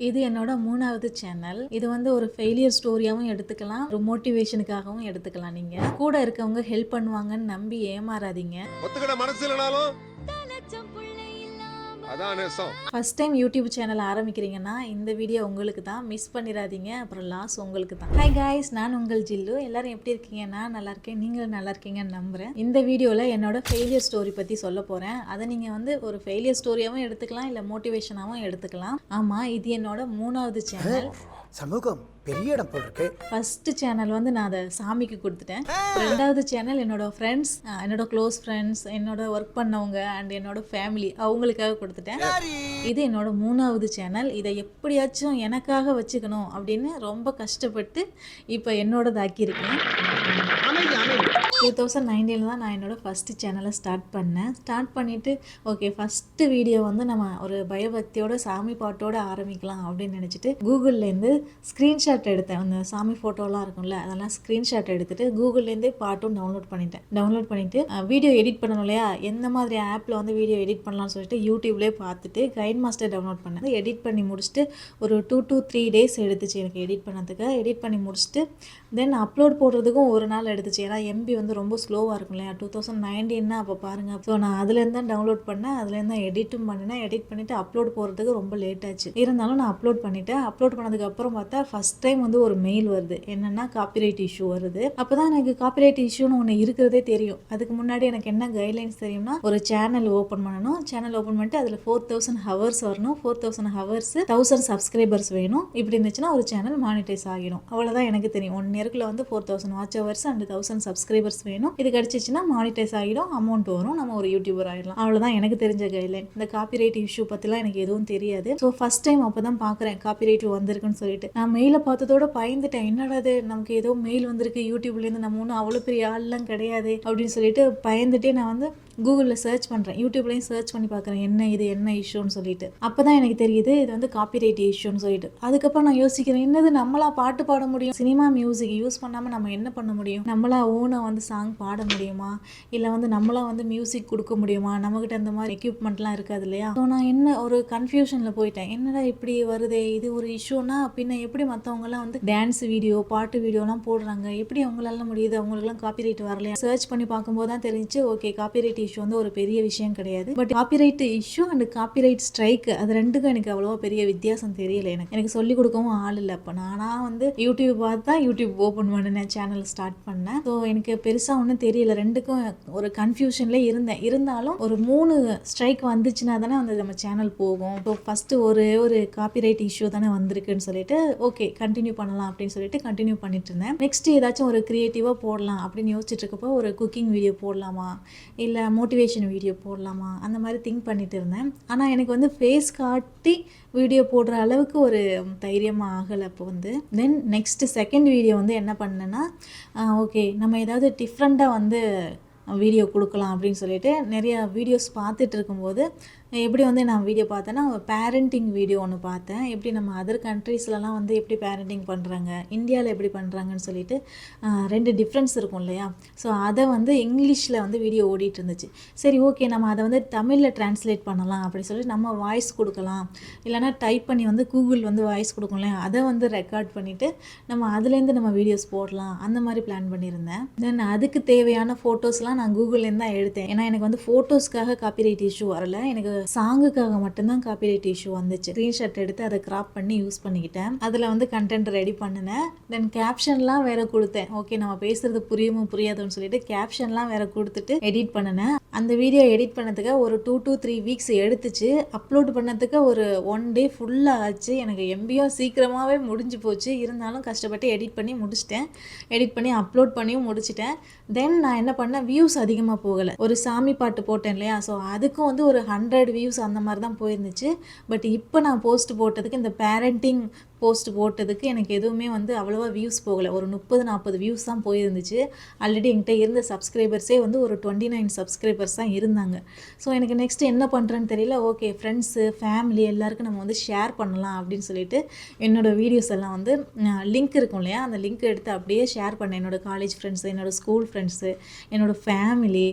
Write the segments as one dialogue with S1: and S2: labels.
S1: இது என்னோட 3வது சேனல். இது வந்து ஒரு ஃபெயிலியர் ஸ்டோரியாவும் எடுத்துக்கலாம், ஒரு மோட்டிவேஷனுக்காகவும் எடுத்துக்கலாம். நீங்க கூட இருக்கவங்க ஹெல்ப் பண்ணுவாங்கன்னு நம்பி ஏமாறாதீங்க.
S2: ஒத்துக்கிட மனசு இல்லனாலும் அதான் நேசம்.
S1: ஃபர்ஸ்ட் டைம் யூடியூப் சேனல் ஆரம்பிக்கிறீங்கன்னா இந்த வீடியோ உங்களுக்கு தான், மிஸ் பண்ணிடாதீங்க. அப்புறம் லாஸ் உங்களுக்கு தான். ஹாய் காய்ஸ், நான் உங்கள் ஜில்லு. எல்லாரும் எப்படி இருக்கீங்க? நான் நல்லா இருக்கேன், நீங்களும் நல்லா இருக்கீங்கன்னு நம்புறேன். இந்த வீடியோவில் என்னோட ஃபெயிலியர் ஸ்டோரி பற்றி சொல்ல போகிறேன். அதை நீங்கள் வந்து ஒரு ஃபெயிலியர் ஸ்டோரியாகவும் எடுத்துக்கலாம், இல்லை மோட்டிவேஷனாகவும் எடுத்துக்கலாம். ஆமாம், இது என்னோட 3வது சேனல்.
S3: சமூகம் பெரிய இடம் போல் இருக்கு.
S1: ஃபர்ஸ்ட் சேனல் வந்து நான் அதை சாமிக்கு கொடுத்துட்டேன். 2வது சேனல் என்னோட ஃப்ரெண்ட்ஸ், என்னோட க்ளோஸ் ஃப்ரெண்ட்ஸ், என்னோட ஒர்க் பண்ணவங்க அண்ட் என்னோட ஃபேமிலி, அவங்களுக்காக கொடுத்துட்டேன். இது என்னோட 3வது சேனல். இதை எப்படியாச்சும் எனக்காக வச்சுக்கணும் அப்படின்னு ரொம்ப கஷ்டப்பட்டு இப்போ என்னோடதாக்கியிருக்கேன். 2019 தான் நான் என்னோட ஃபஸ்ட்டு சேனலை ஸ்டார்ட் பண்ணேன். ஸ்டார்ட் பண்ணிவிட்டு ஓகே, ஃபஸ்ட்டு வீடியோ வந்து நம்ம ஒரு பயபக்தியோட சாமி பாட்டோடு ஆரம்பிக்கலாம் அப்படின்னு நினச்சிட்டு கூகுள்லேருந்து ஸ்க்ரீன்ஷாட் எடுத்தேன். அந்த சாமி ஃபோட்டோலாம் இருக்கும்ல, அதெல்லாம் ஸ்க்ரீன்ஷாட் எடுத்துகிட்டு கூகுள்லேருந்தே பாட்டும் டவுன்லோட் பண்ணிவிட்டு வீடியோ எடிட் பண்ணணும் இல்லையா, எந்த மாதிரி ஆப்பில் வந்து வீடியோ எடிட் பண்ணலாம்னு சொல்லிட்டு யூடியூப்லேயே பார்த்துட்டு கைன் மாஸ்டர் டவுன்லோட் பண்ணேன். எடிட் பண்ணி முடிச்சுட்டு ஒரு 2 to 3 days எடுத்துச்சு எனக்கு எடிட் பண்ணதுக்கு. எடிட் பண்ணி முடிச்சுட்டு தென் அப்லோட் போடுறதுக்கும் ஒரு நாள் எடுத்துச்சு. ஏன்னா எம்பி வந்து ரொம்ப ஸ்லோவாக இருக்கும் இல்லையா. 2019 அப்போ பாருங்கள். ஸோ நான் அதுலேருந்து தான் டவுன்லோட் பண்ணேன், அதுலேருந்து தான் எடிட்டும் பண்ணினேன். எடிட் பண்ணிவிட்டு அப்லோட் போகிறதுக்கு ரொம்ப லேட் ஆச்சு. இருந்தாலும் நான் அப்லோட் பண்ணிவிட்டேன். அப்லோட் பண்ணதுக்கப்புறம் பார்த்தா ஃபஸ்ட் டைம் வந்து ஒரு மெயில் வருது, என்னென்னா காப்பிரைட் இஷ்யூ வருது. அப்போ தான் எனக்கு காப்பிரைட் இஷ்யூன்னு ஒன்று இருக்கிறதே தெரியும். அதுக்கு முன்னாடி எனக்கு என்ன கைட்லைன்ஸ் தெரியும்னா, ஒரு சேனல் ஓப்பன் பண்ணணும். சேனல் ஓப்பன் பண்ணிட்டு அதில் 4000 ஹவர்ஸ் வரணும். 4000 ஹவர்ஸ் 1000 சப்ஸ்கிரைபர்ஸ் வேணும். இப்படி இருந்துச்சுன்னா ஒரு சேனல் மானிட்டைஸ் ஆகிடும். அவ்வளோதான் எனக்கு தெரியும். 1 இயர்க்குள்ள வந்து 4000 வாட்ச் ஹவர்ஸ் அண்ட் 1000 சப்ஸ்கிரைபர்ஸ் வேணும். இது கிடச்சிச்சுன்னா மானிட்டைஸ் ஆகிடும், அமௌண்ட் வரும், நம்ம ஒரு யூடியூபர் ஆகிடலாம். அவ்வளோதான் எனக்கு தெரிஞ்ச கைட்லைன். இந்த காப்பிரைட் இஷ்யூ பற்றிலாம் எனக்கு எதுவும் தெரியாது. ஸோ ஃபஸ்ட் டைம் அப்போ தான் பார்க்குறேன் காப்பிரைட் வந்திருக்குன்னு சொல்லிட்டு. நான் மெயிலை பார்த்ததோட பயந்துட்டேன். என்னடா அது, நமக்கு ஏதோ மெயில் வந்திருக்கு யூடியூப்லேருந்து, நம்ம ஒன்றும் அவ்வளோ பெரிய ஆள்லாம் கிடையாது அப்படின்னு சொல்லிட்டு பயந்துட்டே நான் வந்து கூகுளில் சர்ச் பண்ணுறேன், யூடியூப்லேயும் சர்ச் பண்ணி பார்க்குறேன் என்ன இஷ்யூன்னு சொல்லிட்டு. அப்போ தான் எனக்கு தெரியுது இது வந்து காப்பிரைட் இஷ்யூன்னு சொல்லிட்டு. அதுக்கப்புறம் நான் யோசிக்கிறேன், என்னது நம்மளா பாட்டு பாட முடியும், சினிமா மியூசிக் யூஸ் பண்ணாமல் நம்ம என்ன பண்ண முடியும், நம்மளா ஓனாக வந்து சாங் பாட முடியுமா, இல்லை வந்து நம்மளா வந்து மியூசிக் கொடுக்க முடியுமா, நம்மகிட்ட அந்த மாதிரி எக்யூப்மெண்ட்லாம் இருக்காது இல்லையா. ஸோ நான் என்ன ஒரு கன்ஃபியூஷனில் போயிட்டேன். என்னடா இப்படி வருதே, இது ஒரு இஷ்யூனா பின்ன எப்படி மற்றவங்கலாம் வந்து டான்ஸ் வீடியோ பாட்டு வீடியோலாம் போடுறாங்க, எப்படி அவங்களால முடியுது, அவங்களுக்குலாம் காப்பிரைட் வரலையா. சர்ச் பண்ணி பார்க்கும்போது தான் தெரிஞ்சு ஓகே, காப்பிரைட் இஷ்யூ வந்து ஒரு பெரிய விஷயம் கிடையாது. But copyright issue and copyright strike, அது ரெண்டுக்கும் எனக்கு அவ்வளோவா பெரிய வித்தியாசம் தெரியல. எனக்கு சொல்லிக் கொடுக்கவும் ஆள் இல்லை. அப்போ நானாக வந்து யூடியூப் பார்த்து தான் யூடியூப் ஓப்பன் பண்ணினேன், சேனல் ஸ்டார்ட் பண்ணேன். ஸோ எனக்கு பெருசாக ஒன்றும் தெரியல, ரெண்டுக்கும் ஒரு கன்ஃபியூஷன்லேயே இருந்தேன். இருந்தாலும் ஒரு 3 ஸ்ட்ரைக் வந்துச்சுன்னா தானே வந்து நம்ம சேனல் போகும். ஸோ ஃபஸ்ட்டு ஒரு காப்பிரைட் இஷ்யூ தானே வந்திருக்குன்னு சொல்லிட்டு ஓகே கண்டினியூ பண்ணலாம் அப்படின்னு சொல்லிட்டு கண்டினியூ பண்ணிட்டு இருந்தேன். நெக்ஸ்ட் ஏதாச்சும் ஒரு க்ரியேட்டிவாக போடலாம் அப்படின்னு யோசிச்சுட்டு இருக்கப்போ ஒரு குக்கிங் வீடியோ போடலாமா, இல்லை மோட்டிவேஷன் வீடியோ போடலாமா, அந்த மாதிரி திங்க் பண்ணிட்டு இருந்தேன். ஆனால் எனக்கு வந்து ஃபேஸ் காட்டி வீடியோ போடுற அளவுக்கு ஒரு தைரியமாக ஆகலை. அப்போ வந்து தென் நெக்ஸ்ட் செகண்ட் வீடியோ வந்து என்ன பண்ணேன்னா, ஓகே நம்ம ஏதாவது டிஃப்ரெண்ட்டாக வந்து வீடியோ கொடுக்கலாம் அப்படின்னு சொல்லிட்டு நிறையா வீடியோஸ் பார்த்துட்டு இருக்கும்போது எப்படி வந்து நான் வீடியோ பார்த்தேன்னா, பேரண்டிங் வீடியோ ஒன்று பார்த்தேன். எப்படி நம்ம அதர் கண்ட்ரீஸ்லலாம் வந்து எப்படி பேரண்டிங் பண்ணுறாங்க, இந்தியாவில் எப்படி பண்ணுறாங்கன்னு சொல்லிட்டு 2 டிஃப்ரென்ஸ் இருக்கும் இல்லையா. ஸோ அதை வந்து இங்கிலீஷில் வந்து வீடியோ ஓடிட்டு இருந்துச்சு. சரி ஓகே, நம்ம அதை வந்து தமிழில் ட்ரான்ஸ்லேட் பண்ணலாம் அப்படின்னு சொல்லிட்டு நம்ம வாய்ஸ் கொடுக்கலாம், இல்லைனா டைப் பண்ணி வந்து கூகுள் வந்து வாய்ஸ் கொடுக்கும் இல்லையா, அதை வந்து ரெக்கார்ட் பண்ணிவிட்டு நம்ம அதுலேருந்து நம்ம வீடியோஸ் போடலாம், அந்த மாதிரி பிளான் பண்ணியிருந்தேன். தென் அதுக்கு தேவையான ஃபோட்டோஸ்லாம் நான் கூகுள்லேருந்து தான் எடுத்தேன். ஏன்னா எனக்கு வந்து ஃபோட்டோஸ்க்காக காப்பிரைட் இஷ்யூ வரல, எனக்கு சாங்குக்காக மட்டும்தான் காப்பிரைட் இஷ்யூ வந்துச்சு. ஸ்க்ரீன்ஷாட் எடுத்து அதை கிராப் பண்ணி யூஸ் பண்ணிக்கிட்டேன். அதில் வந்து கண்டென்ட் ரெடி பண்ணினேன். தென் கேப்ஷன்லாம் வேற கொடுத்தேன். ஓகே நம்ம பேசுறது புரியாதுன்னு சொல்லிட்டு கேப்ஷன்லாம் வேற கொடுத்துட்டு எடிட் பண்ணினேன். அந்த வீடியோ எடிட் பண்ணதுக்கு ஒரு 2 to 3 weeks எடுத்துச்சு. அப்லோட் பண்ணதுக்கு ஒரு 1 day ஃபுல்லாக ஆச்சு. எனக்கு எம்பியும் சீக்கிரமாகவே முடிஞ்சு போச்சு. இருந்தாலும் கஷ்டப்பட்டு எடிட் பண்ணி முடிச்சிட்டேன். எடிட் பண்ணி அப்லோட் பண்ணியும் முடிச்சிட்டேன். தென் நான் என்ன பண்ணேன், வியூஸ் அதிகமாக போகலை. ஒரு சாமி பாட்டு போட்டேன் இல்லையா, ஸோ அதுக்கும் வந்து ஒரு 100 வியூஸ் அந்த மாதிரி தான் போயிருந்துச்சு. பட் இப்போ நான் போஸ்ட் போட்டதுக்கு, இந்த பேரண்டிங் போஸ்ட் போட்டதுக்கு எனக்கு எதுவுமே வந்து அவ்வளோவா வியூஸ் போகலை. ஒரு 30-40 வியூஸ் தான் போயிருந்துச்சு. ஆல்ரெடி என்கிட்ட இருந்த சப்ஸ்கிரைபர்ஸே வந்து ஒரு 29 சப்ஸ்கிரைபர்ஸ் தான் இருந்தாங்க. ஸோ எனக்கு நெக்ஸ்ட் என்ன பண்ணுறேன்னு தெரியல. ஓகே ஃப்ரெண்ட்ஸு ஃபேமிலி எல்லாருக்கும் நம்ம வந்து ஷேர் பண்ணலாம் அப்படின்னு சொல்லிட்டு என்னோடய வீடியோஸ் எல்லாம் வந்து லிங்க் இருக்கும் இல்லையா, அந்த லிங்க் எடுத்து அப்படியே ஷேர் பண்ணேன். என்னோடய காலேஜ் ஃப்ரெண்ட்ஸு, என்னோடய ஸ்கூல் ஃப்ரெண்ட்ஸு, என்னோடய ஃபேமிலி,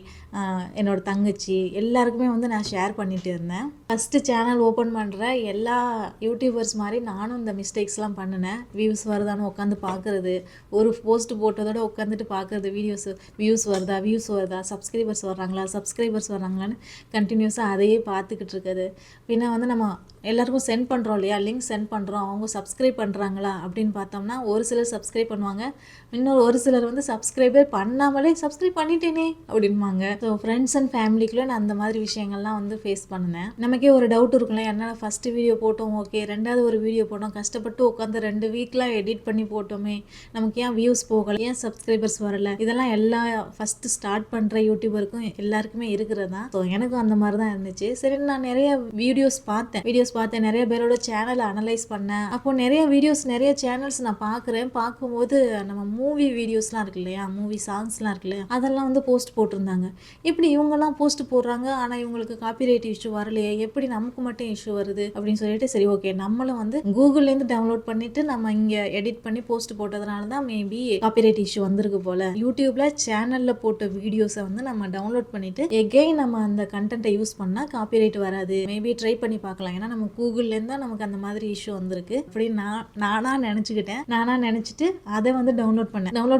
S1: என்னோடய தங்கச்சி எல்லாருக்குமே வந்து நான் ஷேர் பண்ணிகிட்டு இருந்தேன். ஃபஸ்ட்டு சேனல் ஓப்பன் பண்ணுற எல்லா யூடியூபர்ஸ் மாதிரி நானும் இந்த மிஸ்டேக்ஸ்லாம் பண்ணினேன். வியூஸ் வருதான்னு உட்காந்து பார்க்குறது, ஒரு போஸ்ட் போட்டதோட உட்காந்துட்டு பார்க்குறது, வியூஸ் வருதா, சப்ஸ்கிரைபர்ஸ் வர்றாங்களான்னு கண்டினியூஸாக அதையே பார்த்துக்கிட்டு இருக்குது. பின்ன வந்து நம்ம எல்லாருக்கும் சென்ட் பண்ணுறோம் இல்லையா, லிங்க் சென்ட் பண்ணுறோம், அவங்க சப்ஸ்கிரைப் பண்ணுறாங்களா அப்படின்னு பார்த்தோம்னா ஒரு சிலர் சப்ஸ்கிரைப் பண்ணுவாங்க, இன்னொரு ஒரு சிலர் வந்து சப்ஸ்கிரைபே பண்ணாமலே சப்ஸ்கிரைப் பண்ணிட்டேனே அப்படின்பாங்க. ஸோ ஃப்ரெண்ட்ஸ் அண்ட் ஃபேமிலிக்குள்ளே நான் அந்த மாதிரி விஷயங்கள்லாம் வந்து ஃபேஸ் பண்ணினேன். நமக்கே ஒரு டவுட் இருக்குல்ல, என்ன ஃபஸ்ட்டு வீடியோ போட்டோம் ஓகே, ரெண்டாவது ஒரு வீடியோ போட்டோம், கஷ்டப்பட்டு உட்காந்து 2 வீக்லாம் எடிட் பண்ணி போட்டோமே, நமக்கு ஏன் வியூஸ் போகலை, ஏன் சப்ஸ்கிரைபர்ஸ் வரலை, இதெல்லாம் எல்லா ஃபஸ்ட்டு ஸ்டார்ட் பண்ணுற யூடியூபருக்கும் எல்லாருக்குமே இருக்கிறது தான். ஸோ எனக்கும் அந்த மாதிரி தான் இருந்துச்சு. சரி, நான் நிறைய வீடியோஸ் பார்த்தேன், நிறைய பேரோட சேனலை அனலைஸ் பண்ணேன். அப்போ நிறைய சேனல்ஸ் நான் பார்க்கும்போது நம்ம மூவி வீடியோஸ்லாம் இருக்கு இல்லையா, மூவி சாங்ஸ்லாம் இருக்கு இல்லையா, அதெல்லாம் வந்து போஸ்ட் போட்டிருந்தாங்க. இப்படி இவங்கெல்லாம் போஸ்ட் போடுறாங்க, ஆனால் இவங்களுக்கு காப்பிரைட் இஷ்யூ வரலையே, எப்படி நமக்கு மட்டும் இஷ்யூ வருது அப்படின்னு சொல்லிட்டு சரி ஓகே, நம்மளும் வந்து கூகுள்லேருந்து டவுன்லோட் பண்ணிட்டு நம்ம இங்கே எடிட் பண்ணி போஸ்ட் போட்டதுனால தான் மேபி காப்பிரைட் இஷ்யூ வந்திருக்கு போல. யூடியூப்ல சேனல்ல போட்ட வீடியோஸை வந்து நம்ம டவுன்லோட் பண்ணிட்டு எகெயின் நம்ம அந்த கண்டென்ட்டை யூஸ் பண்ணால் காப்பிரைட் வராது, மேபி ட்ரை பண்ணி பார்க்கலாம், ஏன்னா நம்ம கூகுள்லேருந்து தான் நமக்கு அந்த மாதிரி இஷ்யூ வந்திருக்கு அப்படின்னு நானாக நினச்சிட்டு அதை வந்து டவுன்லோட்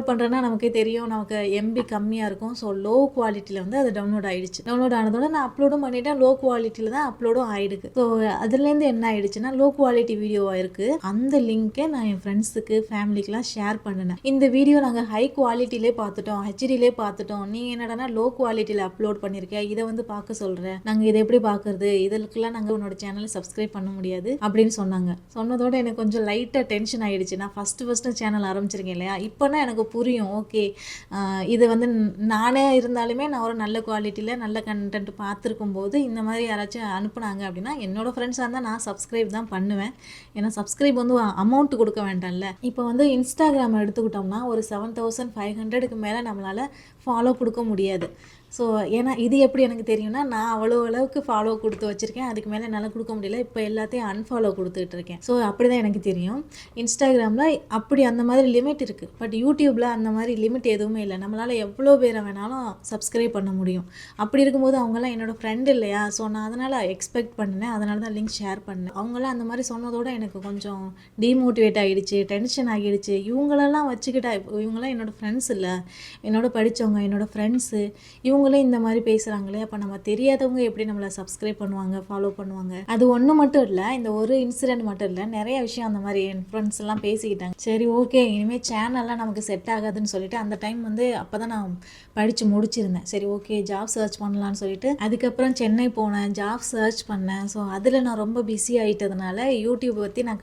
S1: பண்ணுறேன்னா நமக்கே தெரியும், நமக்கு எம்பி கம்மியாக இருக்கும். ஸோ லோ குவாலிட்டியில் வந்து அது டவுன்லோட் ஆகிடுச்சு. டவுன்லோட் ஆனதோட நான் அப்லோடும் பண்ணிட்டேன், லோ குவாலிட்டியில் தான் அப்லோடும் ஆகிடுது. ஸோ அதுலேருந்து என்ன ஆயிடுச்சுன்னா, லோ குவாலிட்டி வீடியோவாக இருக்குது, அந்த லிங்க்கை நான் என் ஃப்ரெண்ட்ஸுக்கு ஃபேமிலிக்கெலாம் ஷேர் பண்ணினேன். இந்த வீடியோ நாங்கள் ஹை குவாலிட்டிலே பார்த்துட்டோம், ஹெச்டிலே பார்த்துட்டோம், நீ என்னடனா லோ குவாலிட்டியில் அப்லோட் பண்ணியிருக்கேன், இதை வந்து பார்க்க சொல்கிறேன், நாங்கள் இதை எப்படி பார்க்குறது, இதற்கெல்லாம் நாங்கள் உன்னோட சேனலை சப்ஸ்கிரைப் பண்ண முடியாது அப்படின்னு சொன்னாங்க. சொன்னதோட எனக்கு கொஞ்சம் லைட்டாக டென்ஷன் ஆகிடுச்சு. நான் ஃபஸ்ட்டு சேனல் ஆரம்பிச்சிருக்கேன் இல்லையா, இப்போனா எனக்கு புரியும், ஓகே இது வந்து நானே இருந்தாலுமே நான் ஒரு நல்ல குவாலிட்டியில் நல்ல கண்டென்ட் பார்த்துருக்கும் போது இந்த மாதிரி யாராச்சும் அனுப்புனாங்க அப்படின்னா என்னோடய ஃப்ரெண்ட்ஸாக இருந்தால் நான் சப்ஸ்கிரைப் தான் பண்ணுவேன். ஏன்னா சப்ஸ்கிரைப் வந்து அமௌண்ட் கொடுக்க வேண்டாம்ல. இப்போ வந்து இன்ஸ்டாகிராம் எடுத்துக்கிட்டோம்னா ஒரு 7500க்கு மேலே நம்மளால் ஃபாலோ கொடுக்க முடியாது. ஸோ ஏன்னா இது எப்படி எனக்கு தெரியும்னா, நான் அவ்வளோ அளவுக்கு ஃபாலோ கொடுத்து வச்சுருக்கேன், அதுக்கு மேலே என்னால் கொடுக்க முடியல, இப்போ எல்லாத்தையும் அன்ஃபாலோ கொடுத்துட்டு இருக்கேன். ஸோ அப்படி தான் எனக்கு தெரியும். இன்ஸ்டாகிராமில் அப்படி அந்த மாதிரி லிமிட் இருக்குது, பட் யூடியூப்பில் அந்த மாதிரி லிமிட் எதுவுமே இல்லை, நம்மளால் எவ்வளோ பேரை வேணாலும் சப்ஸ்கிரைப் பண்ண முடியும். அப்படி இருக்கும்போது அவங்களாம் என்னோடய ஃப்ரெண்டு இல்லையா, ஸோ நான் அதனால் எக்ஸ்பெக்ட் பண்ணினேன், அதனால தான் லிங்க் ஷேர் பண்ணேன். அவங்களாம் அந்த மாதிரி சொன்னதோடு எனக்கு கொஞ்சம் டிமோட்டிவேட் ஆகிடுச்சு, டென்ஷன் ஆகிடுச்சு. இவங்களெல்லாம் வச்சுக்கிட்டா, இவங்களாம் என்னோடய ஃப்ரெண்ட்ஸ் இல்லை, என்னோட படித்தவங்க, என்னோடய ஃப்ரெண்ட்ஸு, இவங்களே இந்த மாதிரி பேசுகிறாங்களே, அப்போ நம்ம தெரியாதவங்க எப்படி நம்மளை சப்ஸ்கிரைப் பண்ணுவாங்க, ஃபாலோ பண்ணுவாங்க. அது ஒன்று மட்டும் இல்லை, இந்த ஒரு இன்சிடென்ட் மட்டும் இல்லை, நிறைய விஷயம் அந்த மாதிரி என் ஃப்ரெண்ட்ஸ் எல்லாம் பேசிக்கிட்டாங்க. சரி ஓகே, இனிமேல் சேனல்லாம் நமக்கு செட் ஆகாதுன்னு சொல்லிட்டு அந்த டைம் வந்து அப்போ தான் நான் படித்து முடிச்சிருந்தேன். சரி ஓகே, ஜாப் சர்ச் பண்ணலான்னு சொல்லிட்டு அதுக்கப்புறம் சென்னை போனேன், ஜாப் சர்ச் பண்ணேன். ஸோ அதில் நான் ரொம்ப பிஸி ஆகிட்டதுனால யூடியூப் பற்றி நான்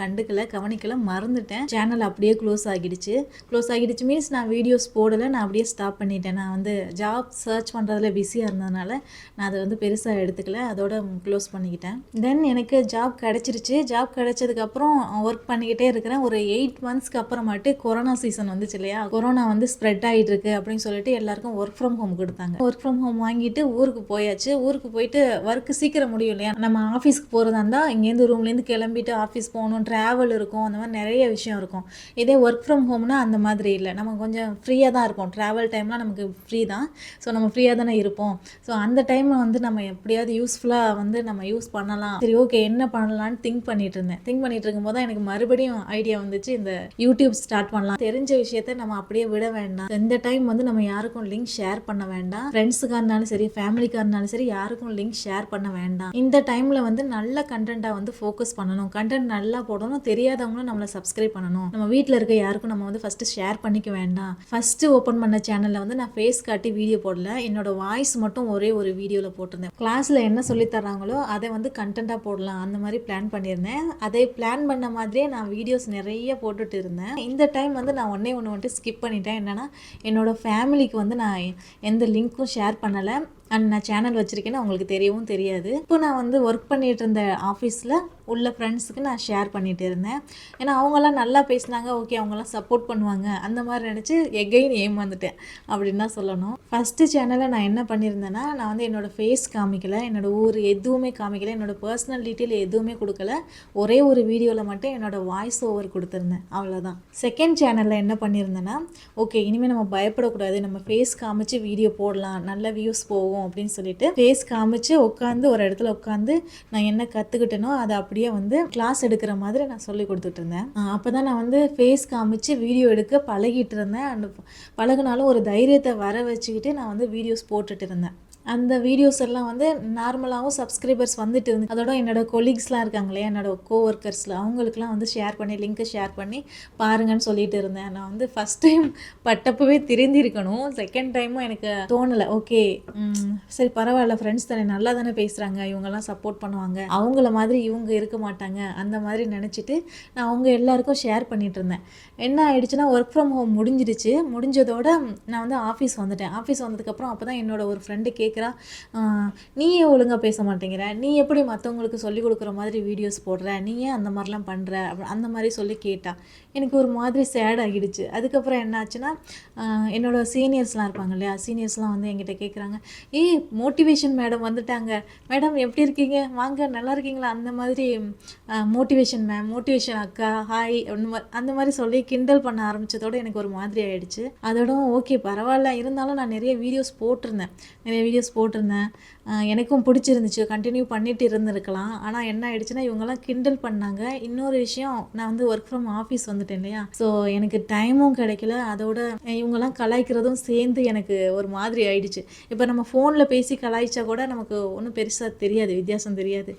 S1: கவனிக்கல, மறந்துட்டேன். சேனல் அப்படியே க்ளோஸ் ஆகிடுச்சு மீன்ஸ் நான் வீடியோஸ் போடலை, நான் அப்படியே ஸ்டாப் பண்ணிட்டேன். நான் வந்து ஜாப் சர்ச் பண்ணுறதுல பிஸியாக இருந்ததுனால நான் அதை வந்து பெருசாக எடுத்துக்கல, அதோட க்ளோஸ் பண்ணிக்கிட்டேன். தென் எனக்கு ஜாப் கிடச்சிருச்சு. ஜாப் கிடச்சதுக்கப்புறம் ஒர்க் பண்ணிக்கிட்டே இருக்கிறேன். ஒரு 8 மந்த்ஸ்க்கு அப்புறமாட்டு கொரோனா சீசன் வந்துச்சு இல்லையா, கொரோனா வந்து ஸ்ப்ரெட் ஆகிட்டு இருக்கு அப்படின்னு சொல்லிட்டு எல்லாருக்கும் ஒர்க் ஃப்ரம் ஹோம் கொடுத்தாங்க. ஒர்க் ஃப்ரம் ஹோம் வாங்கிட்டு ஊருக்கு போயாச்சு. ஊருக்கு போயிட்டு ஒர்க்கு சீக்கிரம் முடியும் இல்லையா, நம்ம ஆஃபீஸ்க்கு போகிறதா இருந்தால் இங்கேருந்து ரூம்லேருந்து கிளம்பிட்டு ஆஃபீஸ் போகணும், ட்ராவல் இருக்கும், அந்த மாதிரி நிறைய விஷயம் இருக்கும். இதே ஒர்க் ஃப்ரம் ஹோம்னா அந்த மாதிரி இல்லை, நம்ம கொஞ்சம் ஃப்ரீயாக தான் இருப்போம், ட்ராவல் டைம்லாம் நமக்கு ஃப்ரீ தான். ஸோ நம்ம ஃப்ரீயாக தானே இருப்போம். ஸோ அந்த டைமில் வந்து நம்ம எப்படியாவது யூஸ்ஃபுல்லாக வந்து நம்ம யூஸ் பண்ணலாம். சரி ஓகே, என்ன பண்ணலான்னு திங்க் பண்ணிட்டு இருக்கும்போது தான் எனக்கு மறுபடியும் ஐடியா வந்துச்சு, இந்த யூடியூப் ஸ்டார்ட் பண்ணலாம். தெரிஞ்ச விஷயத்த நம்ம அப்படியே விட வேண்டாம். இந்த டைம் வந்து நம்ம யாருக்கும் லிங்க் ஷேர் பண்ண வேண்டாம், ஃப்ரெண்ட்ஸுக்காக இருந்தாலும் சரி, ஃபேமிலிக்காக இருந்தாலும் சரி, யாருக்கும் லிங்க் ஷேர் பண்ண வேண்டாம். இந்த டைமில் வந்து நல்ல கண்டென்ட்டாக வந்து ஃபோக்கஸ் பண்ணணும், கண்டென்ட் நல்லா போடணும், தெரியாதவங்களும் நம்மளை சப்ஸ்கிரைப் பண்ணணும். நம்ம வீட்டில் இருக்க யாருக்கும் நம்ம வந்து ஃபஸ்ட்டு ஷேர் பண்ணிக்க வேண்டாம். ஃபஸ்ட்டு ஓப்பன் பண்ண சேனலில் வந்து நான் ஃபேஸ் காட்டி வீடியோ போடல, என்னோட வாய்ஸ் மட்டும் ஒரே ஒரு வீடியோவில் போட்டிருந்தேன். கிளாஸில் என்ன சொல்லித்தராங்களோ அதை வந்து கண்டென்ட்டாக போடலாம், அந்த மாதிரி பிளான் பண்ணியிருந்தேன். அதை பிளான் பண்ண மாதிரியே நான் வீடியோஸ் நிறைய போட்டுட்டு இருந்தேன். இந்த டைம் வந்து நான் ஒன்று வந்துட்டு ஸ்கிப் பண்ணிட்டேன். என்னென்னா என்னோடய ஃபேமிலிக்கு வந்து நான் எந்த லிங்க்கும் ஷேர் பண்ணலை, அண்ட் நான் சேனல் வச்சுருக்கேன்னு அவங்களுக்கு தெரியவும் தெரியாது. இப்போ நான் வந்து ஒர்க் பண்ணிகிட்டு இருந்த ஆஃபீஸில் உள்ள ஃப்ரெண்ட்ஸுக்கு நான் ஷேர் பண்ணிகிட்டு இருந்தேன். ஏன்னா அவங்களாம் நல்லா பேசினாங்க, ஓகே அவங்களாம் சப்போர்ட் பண்ணுவாங்க, அந்த மாதிரி நினச்சி எகைன் ஏமாந்துட்டேன் அப்படின்னு தான் சொல்லணும். ஃபஸ்ட்டு சேனலில் நான் என்ன பண்ணியிருந்தேன்னா, நான் வந்து என்னோடய ஃபேஸ் காமிக்கலை, என்னோடய ஊர் எதுவுமே காமிக்கலை, என்னோடய பர்சனல் டீட்டெயில் எதுவுமே கொடுக்கல, ஒரே ஒரு வீடியோவில் மட்டும் என்னோடய வாய்ஸ் ஓவர் கொடுத்துருந்தேன், அவ்வளோதான். செகண்ட் சேனலில் என்ன பண்ணியிருந்தேன்னா, ஓகே இனிமேல் நம்ம பயப்படக்கூடாது, நம்ம ஃபேஸ் காமிச்சு வீடியோ போடலாம், நல்ல வியூஸ் போகும் போவோம் அப்படின்னு சொல்லிட்டு ஃபேஸ் காமிச்சு உட்காந்து ஒரு இடத்துல உட்காந்து நான் என்ன கற்றுக்கிட்டேனோ அதை அப்படியே வந்து கிளாஸ் எடுக்கிற மாதிரி நான் சொல்லி கொடுத்துட்டு இருந்தேன். அப்போ தான் நான் வந்து ஃபேஸ் காமிச்சு வீடியோ எடுக்க பழகிட்டு இருந்தேன். அண்ட் பழகினாலும் ஒரு தைரியத்தை வர வச்சுக்கிட்டு நான் வந்து வீடியோஸ் போட்டுட்டு இருந்தேன். அந்த வீடியோஸ் எல்லாம் வந்து நார்மலாகவும் சப்ஸ்கிரைபர்ஸ் வந்துட்டு இருந்து அதோட என்னோட கொலீக்ஸ்லாம் இருக்காங்களே, என்னோட கோவொர்க்கர்ஸில் அவங்களுக்குலாம் வந்து ஷேர் பண்ணி லிங்க்கை ஷேர் பண்ணி பாருங்கன்னு சொல்லிட்டு இருந்தேன். நான் வந்து ஃபஸ்ட் டைம் பட்டப்பவே திருந்திருக்கணும். செகண்ட் டைமும் எனக்கு தோணலை. ஓகே சரி பரவாயில்ல, ஃப்ரெண்ட்ஸ் தானே, நல்லா தானே பேசுகிறாங்க, இவங்கெல்லாம் சப்போர்ட் பண்ணுவாங்க, அவங்கள மாதிரி இவங்க இருக்க மாட்டாங்க அந்த மாதிரி நினச்சிட்டு நான் அவங்க எல்லாருக்கும் ஷேர் பண்ணிட்டு இருந்தேன். என்ன ஆயிடுச்சுன்னா ஒர்க் ஃப்ரம் ஹோம் முடிஞ்சிடுச்சு. முடிஞ்சதோட நான் வந்து ஆஃபீஸ் வந்துட்டேன். ஆஃபீஸ் வந்ததுக்கப்புறம் அப்போ தான் என்னோட ஒரு ஃப்ரெண்டு கேட்குறா, நீ ஏன் ஒழுங்காக பேச மாட்டேங்கிற, நீ எப்படி மற்றவங்களுக்கு சொல்லிக் கொடுக்குற மாதிரி வீடியோஸ் போடுற, நீ ஏன் அந்த மாதிரிலாம் பண்ணுற அந்த மாதிரி சொல்லி கேட்டா. எனக்கு ஒரு மாதிரி சேட் ஆகிடுச்சு. அதுக்கப்புறம் என்ன ஆச்சுன்னா என்னோட சீனியர்ஸ்லாம் இருப்பாங்க இல்லையா, சீனியர்ஸ்லாம் வந்து என்கிட்ட கேட்குறாங்க, மோட்டிவேஷன் மேடம் வந்துட்டாங்க, மேடம் எப்படி இருக்கீங்க, வாங்க நல்லா இருக்கீங்களா, அந்த மாதிரி மோட்டிவேஷன் மேம், மோட்டிவேஷன் அக்கா, ஹாய் அந்த மாதிரி சொல்லி கிண்டல் பண்ண ஆரம்பித்ததோடு எனக்கு ஒரு மாதிரி ஆகிடுச்சு. அதோட ஓகே பரவாயில்ல, இருந்தாலும் நான் நிறைய வீடியோஸ் போட்டிருந்தேன். எனக்கும் பிடிச்சிருந்துச்சு, கண்டினியூ பண்ணிட்டு இருந்திருக்கலாம். ஆனால் என்ன ஆயிடுச்சுன்னா இவங்கெல்லாம் கிண்டல் பண்ணாங்க. இன்னொரு விஷயம், நான் வந்து ஒர்க் ஃப்ரம் ஆஃபீஸ் வந்துட்டேன் இல்லையா, ஸோ எனக்கு டைமும் கிடைக்கல. அதோட இவங்கெல்லாம் கலாய்க்கிறதும் சேர்ந்து எனக்கு ஒரு மாதிரி ஆயிடுச்சு. இப்போ நம்ம ஃபோனில் பேசி கலாய்ச்சா கூட நமக்கு ஒன்றும் பெருசாக தெரியாது, வித்தியாசம் தெரியாது.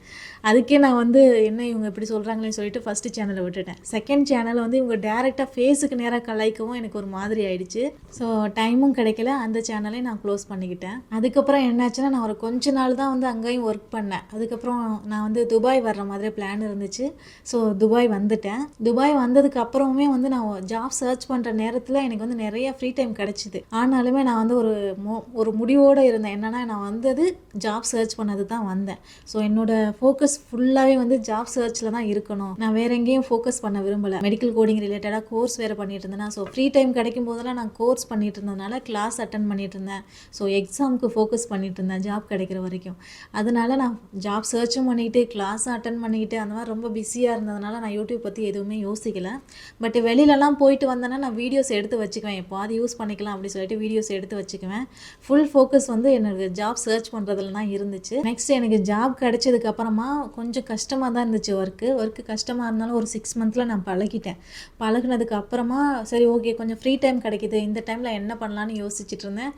S1: அதுக்கே நான் வந்து என்ன இவங்க இப்படி சொல்கிறாங்களேன்னு சொல்லிட்டு ஃபஸ்ட்டு சேனலை விட்டுட்டேன். செகண்ட் சேனல் வந்து இவங்க டேரெக்டாக ஃபேஸுக்கு நேராக கலாய்க்கவும் எனக்கு ஒரு மாதிரி ஆயிடுச்சு. ஸோ டைமும் கிடைக்கல, அந்த சேனலை நான் க்ளோஸ் பண்ணிக்கிட்டேன். அதுக்கப்புறம் என்னாச்சுன்னா நான் ஒரு கொஞ்ச நாள் தான் வந்து அங்கேயும் ஒர்க் பண்ணேன். அதுக்கப்புறம் நான் வந்து துபாய் வர்ற மாதிரி பிளான் இருந்துச்சு. ஸோ துபாய் வந்துட்டேன். துபாய் வந்ததுக்கு அப்புறமே வந்து நான் ஜாப் சர்ச் பண்ணுற நேரத்தில் எனக்கு வந்து நிறைய ஃப்ரீ டைம் கிடச்சிது. ஆனாலுமே நான் வந்து ஒரு முடிவோடு இருந்தேன். என்னென்னா நான் வந்தது ஜாப் சர்ச் பண்ணது தான் வந்தேன். ஸோ என்னோட ஃபோக்கஸ் ஃபுல்லாகவே வந்து ஜாப் சர்ச்சில் தான் இருக்கணும். நான் வேற எங்கேயும் ஃபோக்கஸ் பண்ண விரும்பலை. மெடிக்கல் கோடிங் ரிலேட்டடாக கோர்ஸ் வேறு பண்ணிட்டு இருந்தேன். ஸோ ஃப்ரீ டைம் கிடைக்கும் போதெல்லாம் நான் கோர்ஸ் பண்ணிட்டு இருந்ததுனால கிளாஸ் அட்டன் பண்ணிட்டு இருந்தேன். ஸோ எக்ஸாமுக்கு ஃபோக்கஸ் பண்ணிட்டு இருந்தேன் ஜாப் கிடைக்கிற வரைக்கும். அதனால நான் ஜாப் சர்ச்சும் பண்ணிக்கிட்டு கிளாஸும் அட்டன் பண்ணிக்கிட்டு அந்த மாதிரி ரொம்ப பிஸியாக இருந்ததுனால நான் யூடியூப் பற்றி எதுவுமே யோசிக்கலை. பட் வெளியிலலாம் போயிட்டு வந்தேன்னா நான் வீடியோஸ் எடுத்து வச்சுக்குவேன். எப்போது யூஸ் பண்ணிக்கலாம் அப்படி சொல்லிட்டு வீடியோஸ் எடுத்து வச்சுக்குவேன். ஃபுல் ஃபோக்கஸ் வந்து எனக்கு ஜாப் சர்ச் பண்ணுறதுல தான் இருந்துச்சு. நெக்ஸ்ட் எனக்கு ஜாப் கிடைச்சதுக்கு அப்புறமா கொஞ்சம் கஷ்டமாக தான் இருந்துச்சு. ஒர்க்கு கஷ்டமாக இருந்தாலும் ஒரு 6 மந்த்தில் நான் பழகினதுக்கு அப்புறமா சரி ஓகே கொஞ்சம் ஃப்ரீ டைம் கிடைக்கிது, இந்த டைமில் என்ன பண்ணலான்னு யோசிச்சுட்டு இருந்தேன்.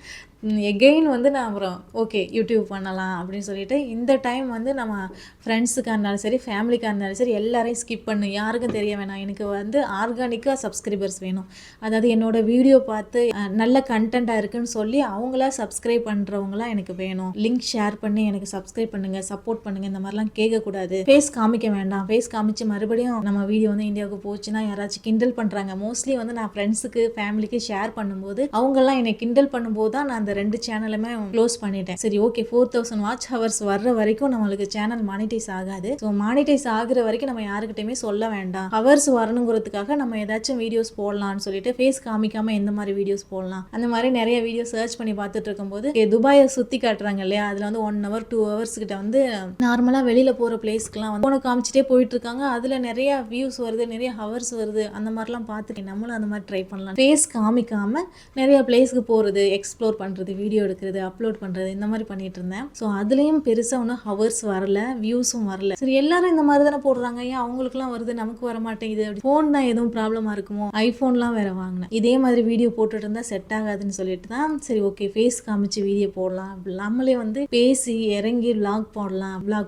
S1: எகெயின் வந்து நான் அப்புறம் ஓகே யூடியூப் பண்ணலாம் அப்படின்னு சொல்லிட்டு இந்த டைம் வந்து நம்ம ஃப்ரெண்ட்ஸுக்காக இருந்தாலும் சரி, ஃபேமிலிக்காக இருந்தாலும் சரி, எல்லாரையும் ஸ்கிப் பண்ணு, யாருக்கும் தெரிய வேணாம், எனக்கு வந்து ஆர்கானிக்காக சப்ஸ்கிரைபர்ஸ் வேணும். அதாவது என்னோடய வீடியோ பார்த்து நல்ல கண்டென்ட்டாக இருக்குன்னு சொல்லி அவங்களா சப்ஸ்கிரைப் பண்ணுறவங்களாம் எனக்கு வேணும். லிங்க் ஷேர் பண்ணி எனக்கு சப்ஸ்கிரைப் பண்ணுங்கள், சப்போர்ட் பண்ணுங்கள், இந்த மாதிரிலாம் கேட்கக்கூடாது. ஃபேஸ் காமிக்க வேண்டாம். ஃபேஸ் காமிச்சு மறுபடியும் நம்ம வீடியோ வந்து இந்தியாவுக்கு போச்சுன்னா யாராச்சும் கிண்டல் பண்ணுறாங்க. மோஸ்ட்லி வந்து நான் ஃப்ரெண்ட்ஸுக்கு ஃபேமிலிக்கு ஷேர் பண்ணும்போது அவங்கெல்லாம் என்னை கிண்டல் பண்ணும்போது தான் நான் அந்த 2 சேனலுமே க்ளோஸ் பண்ணிட்டேன். சரி ஓகே 4000 வாட்ச் ஹவர்ஸ் வர்ற வரைக்கும் நம்மளுக்கு சேனல் மானிட்டைஸ் ஆகாது. ஸோ மானிட்டைஸ் ஆகுற வரைக்கும் நம்ம யாருக்கிட்டையுமே சொல்ல வேண்டாம். ஹவர்ஸ் வரணுங்கிறதுக்காக நம்ம ஏதாச்சும் வீடியோஸ் போடலாம்னு சொல்லிட்டு ஃபேஸ் காமிக்காம எந்த மாதிரி வீடியோஸ் போடலாம் அந்த மாதிரி நிறைய வீடியோ சர்ச் பண்ணி பார்த்துட்டு இருக்கும்போது துபாயை சுற்றி காட்டுறாங்க இல்லையா, அதில் வந்து 1 hour 2 hours கிட்ட வந்து நார்மலாக வெளியில் போகிற பிளேஸ்க்குலாம் வந்து போன காமிச்சிட்டே போயிட்டு இருக்காங்க. அதில் நிறைய வியூஸ் வருது, நிறைய ஹவர்ஸ் வருது. அந்த மாதிரிலாம் பார்த்துட்டு நம்மளும் அந்த மாதிரி ட்ரை பண்ணலாம். ஃபேஸ் காமிக்காம நிறைய பிளேஸ்க்கு போகிறது, எக்ஸ்ப்ளோர் பண்ணுறது, வீடியோ எடுக்கிறது, அப்லோட் பண்ணுறது, இந்த மாதிரி பண்ணிட்டு இருந்தேன். ஸோ அதுலேயும் பெருசாக ஒன்றும் ஹவர்ஸ் வரல, வியூஸும் வரல. சரி எல்லாரும் இந்த மாதிரி தானே போடுறாங்க, ஏன் அவங்களுக்குலாம் வருது நமக்கு வர மாட்டேங்குது, அப்படி ஃபோன் தான் எதுவும் ப்ராப்ளமாக இருக்குமோ, ஐஃபோன்லாம் வேறு வாங்கினேன். இதே மாதிரி வீடியோ போட்டுட்டு இருந்தால் செட் ஆகாதுன்னு சொல்லிட்டு தான் சரி ஓகே ஃபேஸ் காமிச்சு வீடியோ போடலாம், நம்மளே வந்து பேசி இறங்கி விளாக்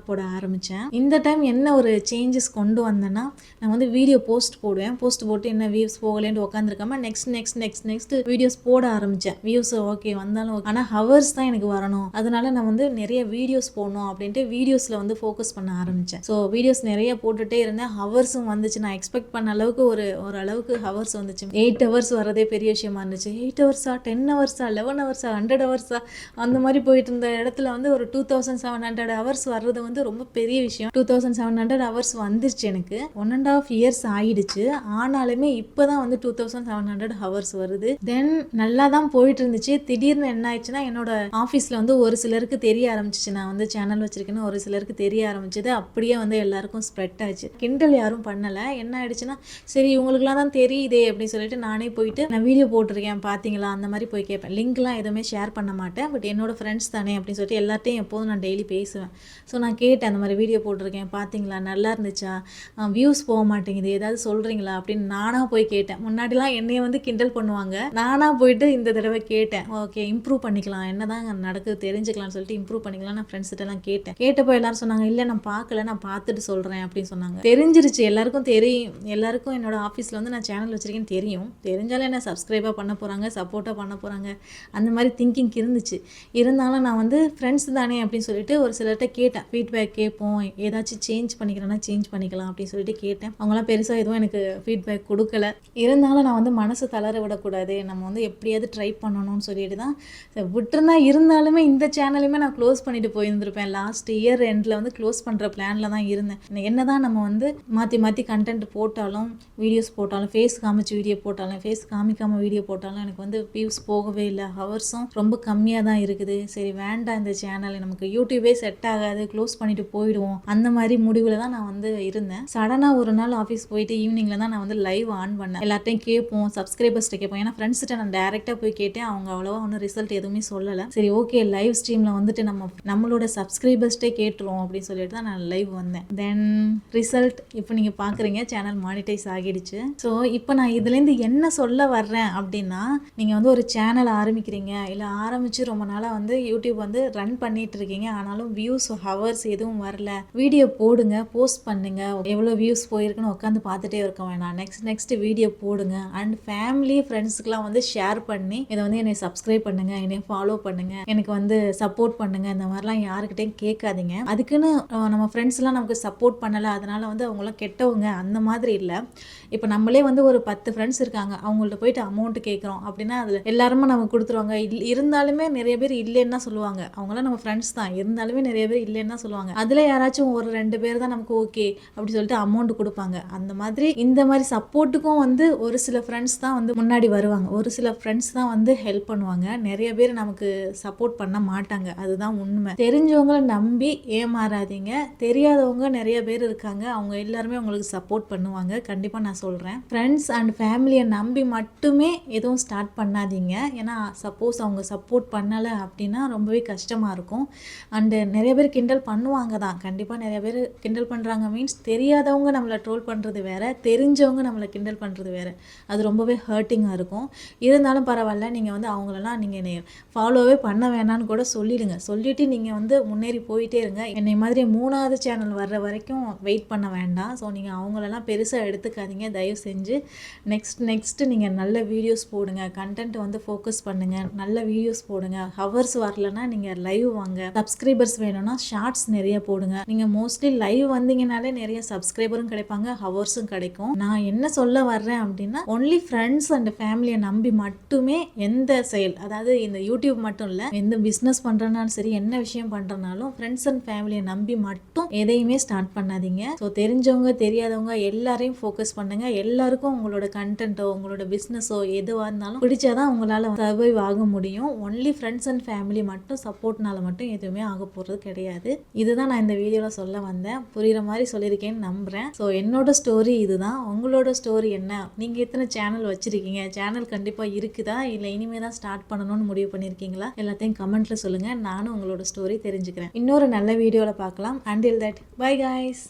S1: போட ஆரம்பித்தேன். இந்த டைம் என்ன ஒரு சேஞ்சஸ் கொண்டு வந்தேன்னா, நான் வந்து வீடியோ போஸ்ட் போட்டு என்ன வியூஸ் போகலேன்னு உட்காந்துருக்காம நெக்ஸ்ட் வீடியோஸ் போட ஆரம்பித்தேன். வியூஸ் ஓகே வந்தாலும் ஆனால் ஹவர்ஸ் தான் எனக்கு வரணும். அதனால நான் வந்து நிறைய வீடியோஸ் போடணும் அப்படின்ட்டு வீடியோஸில் வந்து ஃபோக்கஸ் பண்ண ஆரம்பித்தேன். ஸோ வீடியோஸ் நிறைய போட்டுகிட்டே இருந்தேன். ஹவர்ஸும் வந்துச்சு. நான் எக்ஸ்பெக்ட் பண்ண அளவுக்கு ஒரு அளவுக்கு ஹவர்ஸ் வந்துச்சு. 8 hours வரதே பெரிய விஷயமா இருந்துச்சு. 8 hours-ஆ 10 hours-ஆ 11 hours-ஆ 100 hours-ஆ அந்த மாதிரி போயிட்டு இருந்த இடத்துல வந்து ஒரு 2700 hours வர்றது வந்து ரொம்ப பெரிய விஷயம். 2700 hours வந்துருச்சு. எனக்கு 1.5 years ஆயிடுச்சு. ஆனாலுமே இப்போ தான் வந்து 2700 hours வருது. தென் நல்லா தான் போயிட்டு இருந்துச்சு. திடீர்னு என்ன ஆயிடுச்சுன்னா என்னோட ஆஃபீஸ் ஆஃபீஸில் வந்து ஒரு சிலருக்கு தெரிய ஆரம்பிச்சிச்சு நான் வந்து சேனல் வச்சுருக்கேன்னு. ஒரு சிலருக்கு தெரிய ஆரம்பிச்சது. அப்படியே வந்து எல்லாருக்கும் ஸ்ப்ரெட் ஆச்சு. கிண்டல் யாரும் பண்ணலை. என்ன ஆயிடுச்சுன்னா, சரி இவங்களுக்குலாம் தான் தெரியுதே அப்படின்னு சொல்லிட்டு நானே போயிட்டு நான் வீடியோ போட்டிருக்கேன் பார்த்தீங்களா அந்த மாதிரி போய் கேட்பேன். லிங்க்லாம் எதுவுமே ஷேர் பண்ண மாட்டேன். பட் என்னோட ஃப்ரெண்ட்ஸ் தானே அப்படின்னு சொல்லிட்டு எல்லார்ட்டையும் எப்போதும் நான் டெய்லி பேசுவேன். ஸோ நான் கேட்டேன், அந்த மாதிரி வீடியோ போட்டிருக்கேன் பார்த்தீங்களா, நல்லா இருந்துச்சா, வியூஸ் போக மாட்டேங்குது, ஏதாவது சொல்கிறீங்களா அப்படின்னு நானாக போய் கேட்டேன். முன்னாடிலாம் என்னைய வந்து கிண்டல் பண்ணுவாங்க. நானாக போயிட்டு இந்த தடவை கேட்டேன். ஓகே இம்ப்ரூவ் பண்ணிக்கலாம், என்ன தான் நடக்குது தெரிஞ்சுக்கலாம்னு சொல்லிட்டு இம்ப்ரூவ் பண்ணிக்கலாம் நான் ஃப்ரெண்ட்ஸ்கிட்டலாம் கேட்டேன். கேட்டப்போ எல்லாரும் சொன்னாங்க, இல்லை நான் பார்க்கல, நான் பார்த்துட்டு சொல்கிறேன் அப்படின்னு சொன்னாங்க. தெரிஞ்சிருச்சு, எல்லாருக்கும் தெரியும். எல்லாருக்கும் என்னோட ஆஃபீஸில் வந்து நான் சேனல் வச்சுருக்கேன்னு தெரியும். தெரிஞ்சாலும் என்ன சப்ஸ்கிரைபாக பண்ண போகிறாங்க, சப்போர்ட்டாக பண்ண போகிறாங்க, அந்த மாதிரி திங்கிங் இருந்துச்சு. இருந்தாலும் நான் வந்து ஃப்ரெண்ட்ஸ் தானே அப்படின்னு சொல்லிட்டு ஒரு சிலர்கிட்ட கேட்டேன். ஃபீட்பேக் கேட்போம், ஏதாச்சும் சேஞ்ச் பண்ணிக்கிறேன்னா சேஞ்ச் பண்ணிக்கலாம் அப்படின்னு சொல்லிட்டு கேட்டேன். அவங்களாம் பெருசாக எதுவும் எனக்கு ஃபீட்பேக் கொடுக்கல. இருந்தாலும் நான் வந்து மனசு தளர விடக்கூடாது, நம்ம வந்து எப்படியாவது ட்ரை பண்ணணும்னு சொல்லிட்டு தான் விட்டுருந்தா. இருந்தாலுமே இந்த சேனலையுமே நான் க்ளோஸ் பண்ணிட்டு போயிருந்திருப்பேன். லாஸ்ட் இயர் எண்டில் வந்து க்ளோஸ் பண்ணுற பிளானில் தான் இருந்தேன். என்ன தான் நம்ம வந்து மாற்றி மாற்றி கண்டென்ட் போட்டாலும், வீடியோஸ் போட்டாலும், ஃபேஸ் காமிச்சு வீடியோ போட்டாலும், ஃபேஸ் காமிக்காமல் வீடியோ போட்டாலும் எனக்கு வந்து வியூஸ் போகவே இல்லை. ஹவர்ஸும் ரொம்ப கம்மியாக தான் இருக்குது. சரி வேண்டாம் இந்த சேனல், நமக்கு யூடியூபே செட் ஆகாது, க்ளோஸ் பண்ணிட்டு போயிடுவோம், அந்த மாதிரி முடிவில் தான் நான் வந்து இருந்தேன். சடனாக ஒரு நாள் ஆஃபீஸ் போயிட்டு ஈவினிங்கில் தான் நான் வந்து லைவ் ஆன் பண்ணேன். எல்லார்ட்டையும் கேட்போம், சப்ஸ்கிரைபர்ஸ்ட்டை கேட்போம். ஏன்னா ஃப்ரெண்ட்ஸ்கிட்ட நான் டேரெக்டாக போய் கேட்டேன். அவங்க அவ்வளோவா ஒன்றும் ரிசல்ட் எதுவுமே சொல்லலை. சரி ஓகே லைவ் ஸ்ட்ரீமில் வந்துட்டு நம்மளோட சப்ஸ்கிரைபர்ஸ்ட்டே கேட்டுருவோம் அப்படின்னு சொல்லிட்டு தான் நான் லைவ் வந்தேன். தென் ரிசல்ட் இப்போ நீங்கள் பார்க்குறீங்க, சேனல் மானிட்டைஸ் ஆகிடுச்சு. ஸோ இப்போ நான் இதுலேருந்து என்ன சொல்ல வர்றேன் அப்படின்னா, நீங்கள் வந்து ஒரு சேனல் ஆரம்பிக்கிறீங்க, இல்லை ஆரம்பித்து ரொம்ப நாளாக வந்து யூடியூப் வந்து ரன் பண்ணிட்டு இருக்கீங்க, ஆனாலும் வியூஸ் ஹவர்ஸ் எதுவும் வரல. வீடியோ போடுங்க, போஸ்ட் பண்ணுங்க, எவ்வளோ வியூஸ் போயிருக்குன்னு உட்காந்து பார்த்துட்டே இருக்க வேணாம். நெக்ஸ்ட் வீடியோ போடுங்க. அண்ட் ஃபேமிலி ஃப்ரெண்ட்ஸுக்கெலாம் வந்து ஷேர் பண்ணி இதை வந்து என்னை சப்ஸ்கிரைப் பண்ணுங்க, என்னை ஃபாலோ பண்ணுங்க, எனக்கு வந்து சப்போர்ட் பண்ணுங்க, இந்த மாதிரிலாம் யாருக்கிட்டையும் கேட்காதீங்க. அதுக்குன்னு நம்ம ஃப்ரெண்ட்ஸ்லாம் நமக்கு சப்போர்ட் பண்ணலை, அதனால வந்து அவங்களாம் கெட்டவங்க அந்த மாதிரி இல்லை. இப்போ நம்மளே வந்து ஒரு 10 ஃப்ரெண்ட்ஸ் இருக்காங்க, அவங்கள்ட்ட போயிட்டு அமௌண்ட் கேட்குறோம் அப்படின்னா அதில் எல்லாருமே நமக்கு கொடுத்துருவாங்க. இருந்தாலுமே நிறைய பேர் இல்லைன்னு தான் சொல்லுவாங்க. அவங்களாம் நம்ம ஃப்ரெண்ட்ஸ் தான், இருந்தாலுமே நிறைய பேர் இல்லைன்னு தான் சொல்லுவாங்க. அதில் யாராச்சும் ஒரு 2 பேர் தான் நமக்கு ஓகே அப்படி சொல்லிட்டு அமௌண்ட் கொடுப்பாங்க. அந்த மாதிரி இந்த மாதிரி சப்போர்ட்டுக்கும் வந்து ஒரு சில ஃப்ரெண்ட்ஸ் தான் வந்து முன்னாடி வருவாங்க, ஒரு சில ஃப்ரெண்ட்ஸ் தான் வந்து ஹெல்ப் பண்ணுவாங்க. நிறைய பேர் நமக்கு சப்போர்ட் பண்ண மாட்டாங்க, அதுதான் உண்மை. தெரிஞ்சவங்களை நம்பி ஏமாறாதீங்க. தெரியாதவங்க நிறைய பேர் இருக்காங்க, அவங்க எல்லாருமே உங்களுக்கு சப்போர்ட் பண்ணுவாங்க, கண்டிப்பாக நான் சொல்கிறேன். ஃப்ரெண்ட்ஸ் அண்ட் ஃபேமிலியை நம்பி மட்டுமே எதுவும் ஸ்டார்ட் பண்ணாதீங்க. ஏன்னா சப்போஸ் அவங்க சப்போர்ட் பண்ணலை அப்படின்னா ரொம்பவே கஷ்டமாக இருக்கும். அண்டு நிறைய பேர் கிண்டல் பண்ணுவாங்க தான், கண்டிப்பாக நிறைய பேர் கிண்டல் பண்ணுறாங்க. மீன்ஸ் தெரியாதவங்க நம்மளை ட்ரோல் பண்ணுறது வேறு, தெரிஞ்சவங்க நம்மளை கிண்டல் பண்ணுறது வேறு. அது ரொம்பவே ஹர்ட்டிங்காக இருக்கும். இருந்தாலும் பரவாயில்ல, நீங்கள் வந்து அவங்களெல்லாம் நீங்கள் ஃபாலோவே பண்ண வேணான்னு கூட சொல்லிடுங்க. சொல்லிவிட்டு நீங்கள் வந்து முன்னேறி போயிட்டே இருங்க. என்னை மாதிரி 3வது சேனல் வர்ற வரைக்கும் வெயிட் பண்ண வேண்டாம். ஸோ நீங்கள் அவங்களெல்லாம் பெருசாக எடுத்துக்காதீங்க தயவு செஞ்சு. நெக்ஸ்ட்டு நீங்கள் நல்ல வீடியோஸ் போடுங்க, கண்டென்ட் வந்து ஃபோக்கஸ் பண்ணுங்கள், நல்ல வீடியோஸ் போடுங்க. ஹவர்ஸ் வரலன்னா நீங்கள் லைவ் வாங்க. சப்ஸ்கிரைபர்ஸ் வேணும்னா ஷார்ட்ஸ் நிறைய போடுங்க. நீங்கள் மோஸ்ட்லி லைவ் வந்தீங்கனாலே நிறைய சப்ஸ்கிரைபரும் கிடைப்பாங்க, ஹவர்ஸும் கிடைக்கும். நான் என்ன சொல்ல வர்றேன் அப்படின்னா, ஒன்லி ஃப்ரெண்ட்ஸ் அண்ட் ஃபேமிலியை நம்பி மட்டுமே எந்த செயல், அதாவது இந்த யூடியூப் மட்டும் இல்லை, எந்த பிஸ்னஸ் பண்ணுறனாலும் சரி, என்ன விஷயம் பண்ணுறனாலும் ஃப்ரெண்ட்ஸ் அண்ட் ஃபேமிலியை நம்பி மட்டும் எதையுமே ஸ்டார்ட் பண்ணாதீங்க. ஸோ தெரிஞ்சவங்க தெரியாதவங்க எல்லாரையும் ஃபோக்கஸ் பண்ணுங்க. எல்லாருக்கும் உங்களோட கண்டென்ட்டோ உங்களோட பிஸ்னஸோ எதுவாக இருந்தாலும் பிடிச்சாதான் உங்களால் சர்வைவ் ஆக முடியும். ஒன்லி ஃப்ரெண்ட்ஸ் அண்ட் ஃபேமிலி மட்டும் சப்போர்ட்னால மட்டும் எதுவுமே ஆக போகிறது கிடையாது. இதுதான் நான் இந்த வீடியோவில் சொல்ல வந்தேன். புரிகிற மாதிரி சொல்லியிருக்கேன்னு நம்புகிறேன். ஸோ என்னோட ஸ்டோரி இதுதான். உங்களோட ஸ்டோரி என்ன? நீங்கள் எத்தனை சேனல் வச்சுருக்கீங்க? சேனல் கண்டிப்பாக இருக்குதா, இல்லை இனிமேல் தான் ஸ்டார்ட் பண்ணணும்னு முடிவு பண்ணியிருக்கீங்களா? எல்லாத்தையும் கமெண்ட்டில் சொல்லுங்கள். நானும் உங்களோட ஸ்டோரி தெரிஞ்சுக்கிறேன். இன்னொரு நல்ல வீடியோவில் பார்க்கலாம். Until that, bye guys.